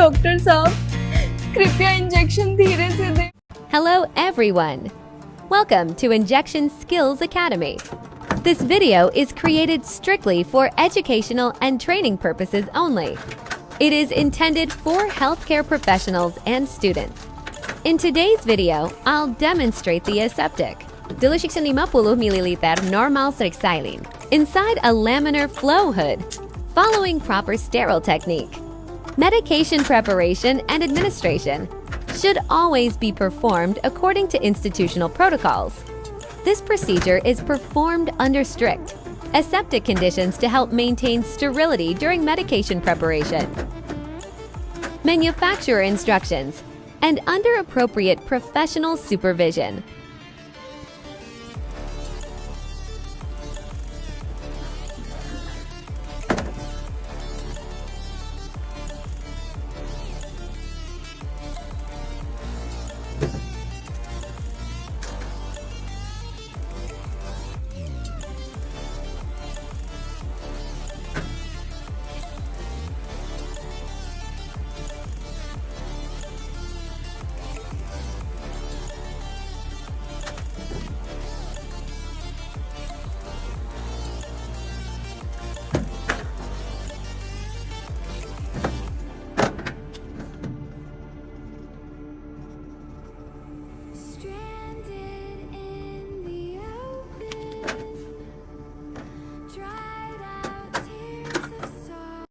Doctor साहब कृपया injection धीरे से दें। Hello everyone! Welcome to Injection Skills Academy. This video is created strictly for educational and training purposes only. It is intended for healthcare professionals and students. In today's video, I'll demonstrate the aseptic. Dilution 50 ml normal saline inside a laminar flow hood, following proper sterile technique. Medication preparation and administration should always be performed according to institutional protocols. This procedure is performed under strict aseptic conditions to help maintain sterility during medication preparation. Manufacturer instructions and under appropriate professional supervision.